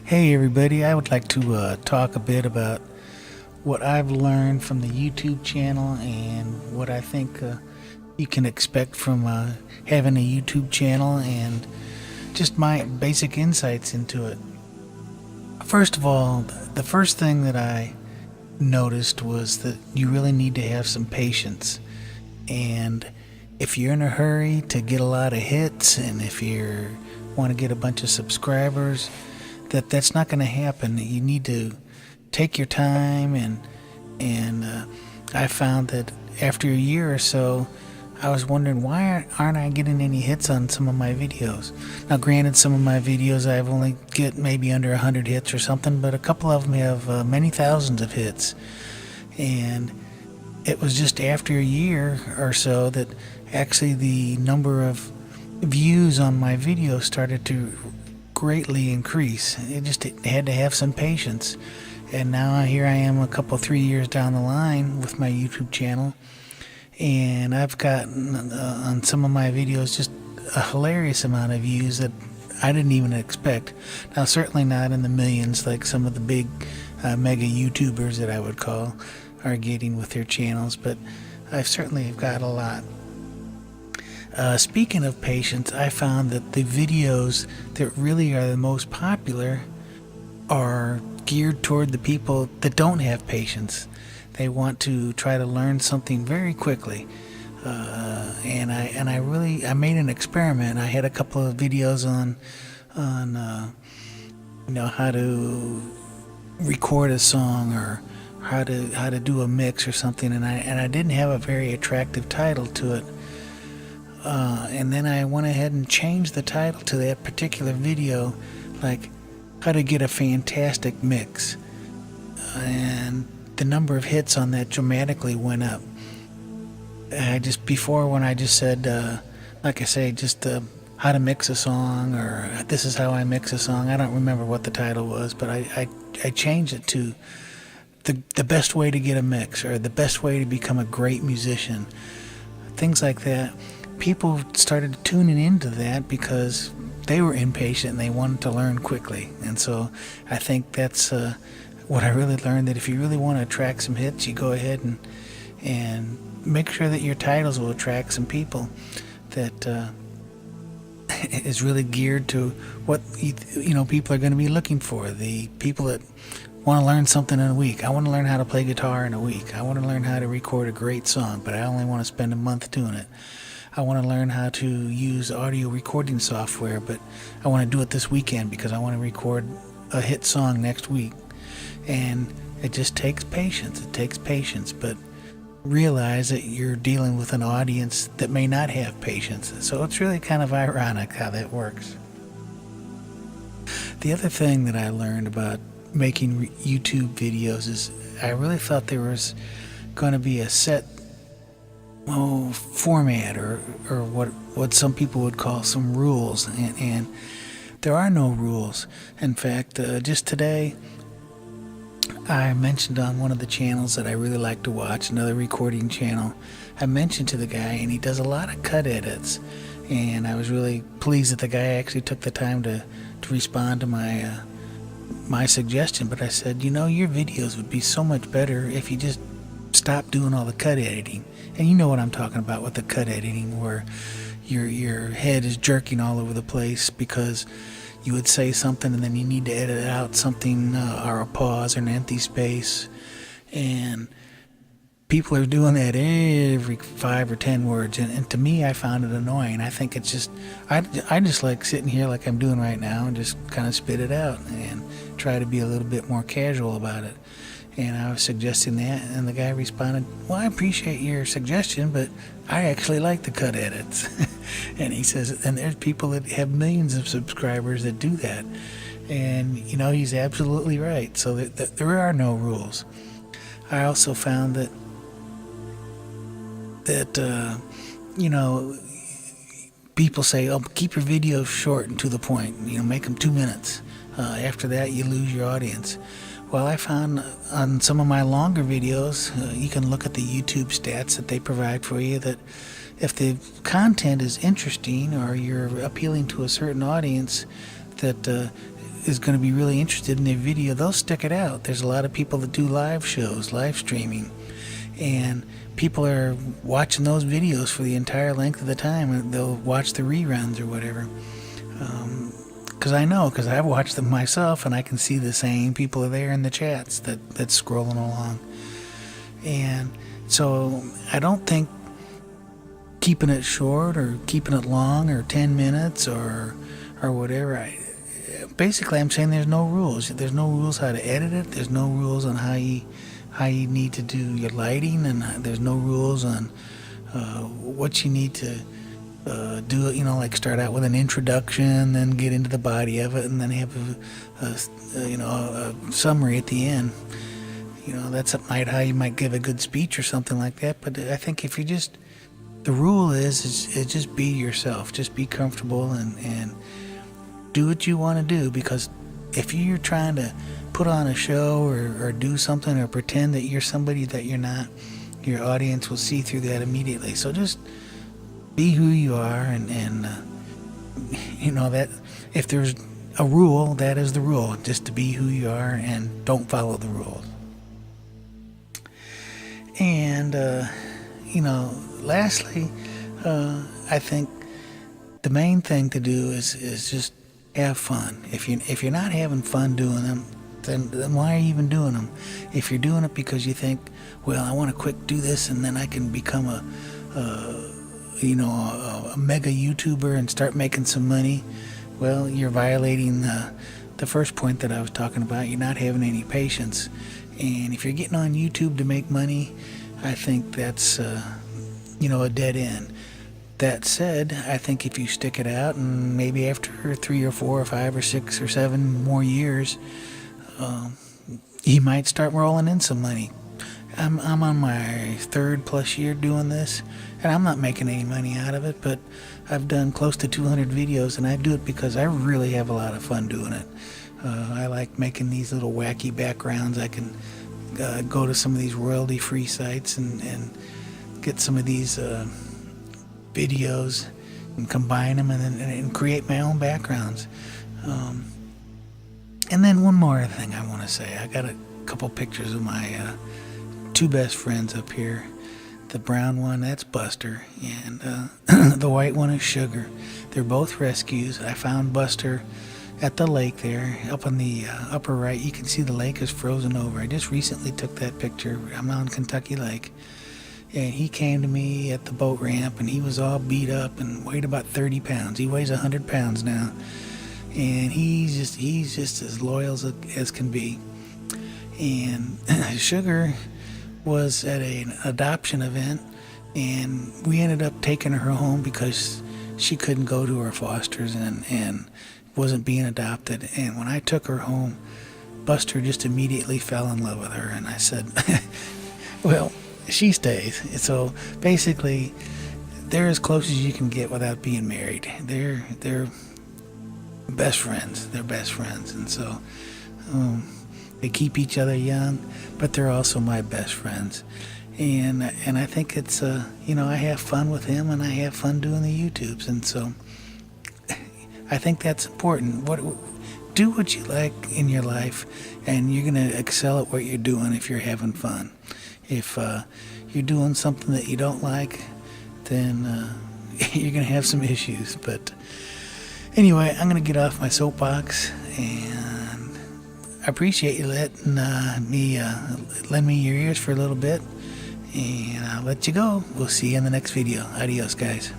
Hey everybody, I would like to talk a bit about what I've learned from the YouTube channel and what I think you can expect from having a YouTube channel and just my basic insights into it. First of all, the first thing that I noticed was that you really need to have some patience. And if you're in a hurry to get a lot of hits and if you want to get a bunch of subscribers, that's not going to happen. You need to take your time, and I found that after a year or so, I was wondering why aren't I getting any hits on some of my videos. Now, granted, some of my videos I've only get maybe under 100 hits or something, but a couple of them have many thousands of hits, and it was just after a year or so that actually the number of views on my videos started to greatly increase. It had to have some patience. And now here I am 3 years down the line with my YouTube channel, and I've gotten on some of my videos just a hilarious amount of views that I didn't even expect. Now, certainly not in the millions like some of the big mega YouTubers that I would call are getting with their channels, but I've certainly got a lot. Speaking of patience, I found that the videos that really are the most popular are geared toward the people that don't have patience. They want to try to learn something very quickly. And I made an experiment. I had a couple of videos on how to record a song or how to do a mix or something, and I didn't have a very attractive title to it. And then I went ahead and changed the title to that particular video, like how to get a fantastic mix. And the number of hits on that dramatically went up. When I just said, like I say, just how to mix a song, or this is how I mix a song. I don't remember what the title was, but I changed it to the best way to get a mix, or the best way to become a great musician. Things like that. People started tuning into that because they were impatient and they wanted to learn quickly. And so I think that's what I really learned, that if you really want to attract some hits, you go ahead and make sure that your titles will attract some people that is really geared to what people are going to be looking for. The people that want to learn something in a week. I want to learn how to play guitar in a week. I want to learn how to record a great song, but I only want to spend a month doing it. I want to learn how to use audio recording software, but I want to do it this weekend because I want to record a hit song next week. And it just takes patience. It takes patience, but realize that you're dealing with an audience that may not have patience. So it's really kind of ironic how that works. The other thing that I learned about making YouTube videos is I really thought there was going to be a set format or what some people would call some rules, and there are no rules. In fact, just today I mentioned on one of the channels that I really like to watch, another recording channel, I mentioned to the guy, and he does a lot of cut edits, and I was really pleased that the guy actually took the time to respond to my suggestion. But I said, your videos would be so much better if you just stop doing all the cut editing. And you know what I'm talking about with the cut editing, where your head is jerking all over the place because you would say something and then you need to edit out something or a pause or an empty space. And people are doing that every 5 or 10 words. And to me, I found it annoying. I think it's just, I just like sitting here like I'm doing right now and just kind of spit it out and try to be a little bit more casual about it. And I was suggesting that, and the guy responded, well, I appreciate your suggestion, but I actually like the cut edits. And he says, and there's people that have millions of subscribers that do that. And, he's absolutely right. So there are no rules. I also found that people say, oh, keep your videos short and to the point, make them 2 minutes. After that, you lose your audience. Well, I found on some of my longer videos, you can look at the YouTube stats that they provide for you, that if the content is interesting or you're appealing to a certain audience, that is going to be really interested in their video, they'll stick it out. There's a lot of people that do live shows, live streaming, and people are watching those videos for the entire length of the time. They'll watch the reruns or whatever. Because I know, because I've watched them myself, and I can see the same people are there in the chats that's scrolling along. And so I don't think keeping it short or keeping it long or 10 minutes or whatever. Basically, I'm saying there's no rules. There's no rules how to edit it. There's no rules on how you need to do your lighting, and there's no rules on what you need to do. Like start out with an introduction, then get into the body of it, and then have a summary at the end. That's how you might give a good speech or something like that. But I think if you the rule is just be yourself. Just be comfortable and do what you want to do, because if you're trying to put on a show or do something or pretend that you're somebody that you're not, your audience will see through that immediately. So just be who you are, and that if there's a rule, that is the rule. Just to be who you are and don't follow the rules. And lastly, I think the main thing to do is just have fun. If you're not having fun doing them, then why are you even doing them? If you're doing it because you think, well, I want to quick do this and then I can become a mega YouTuber and start making some money, well, you're violating the first point that I was talking about. You're not having any patience. And if you're getting on YouTube to make money, I think that's a dead end. That said, I think if you stick it out, and maybe after 3 or 4 or 5 or 6 or 7 more years, you might start rolling in some money. I'm on my 3rd+ year doing this, and I'm not making any money out of it, but I've done close to 200 videos, and I do it because I really have a lot of fun doing it. I like making these little wacky backgrounds. I can go to some of these royalty-free sites and get some of these videos and combine them and create my own backgrounds. And then one more thing I want to say. I got a couple pictures of my 2 best friends up here. The brown one, that's Buster, and the white one is Sugar. They're both rescues. I found Buster at the lake there, up on the upper right. You can see the lake is frozen over. I just recently took that picture. I'm on Kentucky Lake. And he came to me at the boat ramp, and he was all beat up and weighed about 30 pounds. He weighs 100 pounds now. And he's just as loyal as can be. And Sugar was at an adoption event, and we ended up taking her home because she couldn't go to her fosters and wasn't being adopted. And when I took her home, Buster just immediately fell in love with her. And I said, well, she stays. So basically, they're as close as you can get without being married. They're best friends. They're best friends. And so they keep each other young, but they're also my best friends. And I think it's I have fun with him, and I have fun doing the YouTubes. And so I think that's important. Do what you like in your life, and you're going to excel at what you're doing if you're having fun. If you're doing something that you don't like, then you're going to have some issues. But anyway, I'm going to get off my soapbox, and I appreciate you letting me lend me your ears for a little bit, and I'll let you go. We'll see you in the next video. Adios, guys.